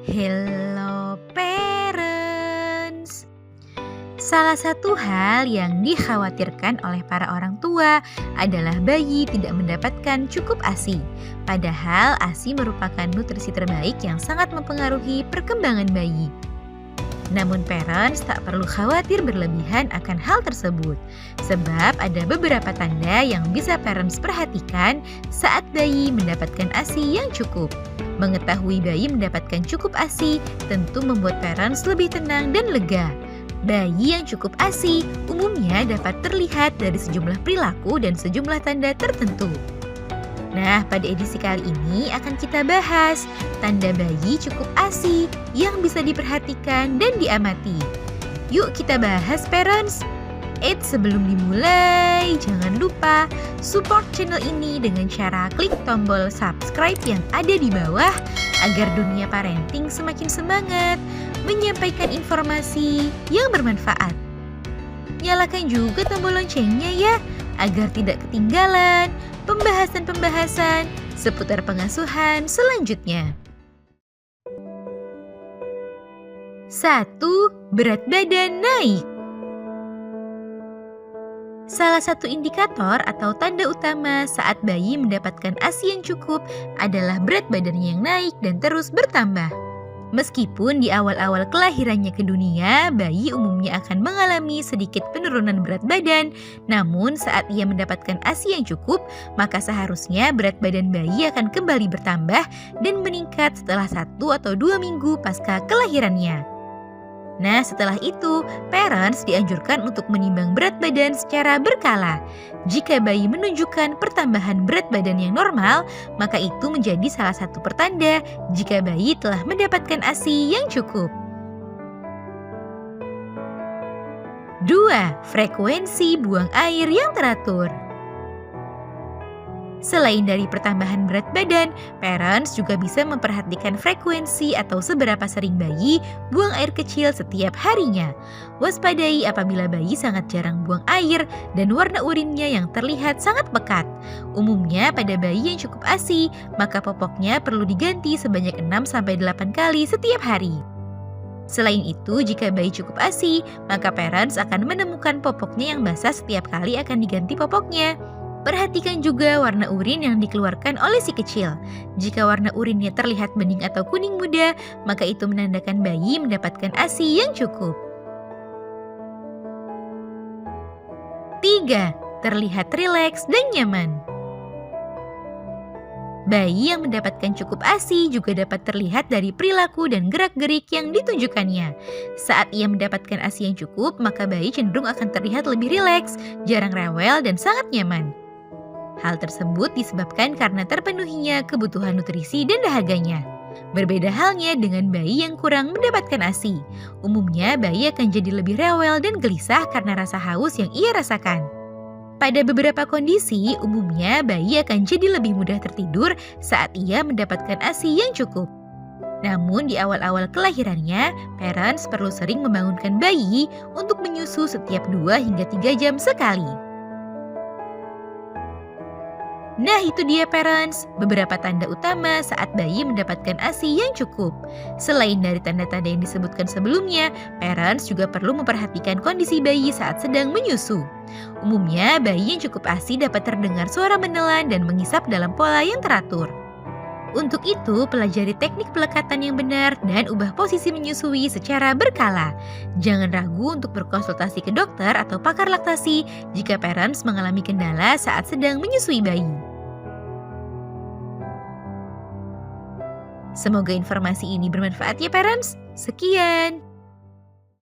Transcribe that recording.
Hello parents. Salah satu hal yang dikhawatirkan oleh para orang tua adalah bayi tidak mendapatkan cukup ASI. Padahal ASI merupakan nutrisi terbaik yang sangat mempengaruhi perkembangan bayi. Namun parents tak perlu khawatir berlebihan akan hal tersebut, sebab ada beberapa tanda yang bisa parents perhatikan saat bayi mendapatkan ASI yang cukup. Mengetahui bayi mendapatkan cukup ASI tentu membuat parents lebih tenang dan lega. Bayi yang cukup ASI umumnya dapat terlihat dari sejumlah perilaku dan sejumlah tanda tertentu. Nah, pada edisi kali ini akan kita bahas tanda bayi cukup ASI yang bisa diperhatikan dan diamati. Yuk kita bahas parents. Sebelum dimulai, jangan lupa support channel ini dengan cara klik tombol subscribe yang ada di bawah agar dunia parenting semakin semangat menyampaikan informasi yang bermanfaat. Nyalakan juga tombol loncengnya ya, agar tidak ketinggalan pembahasan-pembahasan seputar pengasuhan selanjutnya. 1. Berat badan naik. Salah satu indikator atau tanda utama saat bayi mendapatkan ASI yang cukup adalah berat badannya yang naik dan terus bertambah. Meskipun di awal-awal kelahirannya ke dunia, bayi umumnya akan mengalami sedikit penurunan berat badan, namun saat ia mendapatkan ASI yang cukup, maka seharusnya berat badan bayi akan kembali bertambah dan meningkat setelah 1 atau 2 minggu pasca kelahirannya. Nah, setelah itu, parents dianjurkan untuk menimbang berat badan secara berkala. Jika bayi menunjukkan pertambahan berat badan yang normal, maka itu menjadi salah satu pertanda jika bayi telah mendapatkan ASI yang cukup. 2. Frekuensi buang air yang teratur. Selain dari pertambahan berat badan, parents juga bisa memperhatikan frekuensi atau seberapa sering bayi buang air kecil setiap harinya. Waspadai apabila bayi sangat jarang buang air dan warna urinnya yang terlihat sangat pekat. Umumnya pada bayi yang cukup ASI, maka popoknya perlu diganti sebanyak 6-8 kali setiap hari. Selain itu, jika bayi cukup ASI, maka parents akan menemukan popoknya yang basah setiap kali akan diganti popoknya. Perhatikan juga warna urin yang dikeluarkan oleh si kecil. Jika warna urinnya terlihat bening atau kuning muda, maka itu menandakan bayi mendapatkan ASI yang cukup. 3. Terlihat rileks dan nyaman. Bayi yang mendapatkan cukup ASI juga dapat terlihat dari perilaku dan gerak-gerik yang ditunjukkannya. Saat ia mendapatkan ASI yang cukup, maka bayi cenderung akan terlihat lebih rileks, jarang rewel, dan sangat nyaman. Hal tersebut disebabkan karena terpenuhinya kebutuhan nutrisi dan dahaganya. Berbeda halnya dengan bayi yang kurang mendapatkan ASI. Umumnya bayi akan jadi lebih rewel dan gelisah karena rasa haus yang ia rasakan. Pada beberapa kondisi, umumnya bayi akan jadi lebih mudah tertidur saat ia mendapatkan ASI yang cukup. Namun di awal-awal kelahirannya, parents perlu sering membangunkan bayi untuk menyusu setiap 2 hingga 3 jam sekali. Nah, itu dia parents, beberapa tanda utama saat bayi mendapatkan ASI yang cukup. Selain dari tanda-tanda yang disebutkan sebelumnya, parents juga perlu memperhatikan kondisi bayi saat sedang menyusu. Umumnya, bayi yang cukup ASI dapat terdengar suara menelan dan mengisap dalam pola yang teratur. Untuk itu, pelajari teknik pelekatan yang benar dan ubah posisi menyusui secara berkala. Jangan ragu untuk berkonsultasi ke dokter atau pakar laktasi jika parents mengalami kendala saat sedang menyusui bayi. Semoga informasi ini bermanfaat ya parents. Sekian.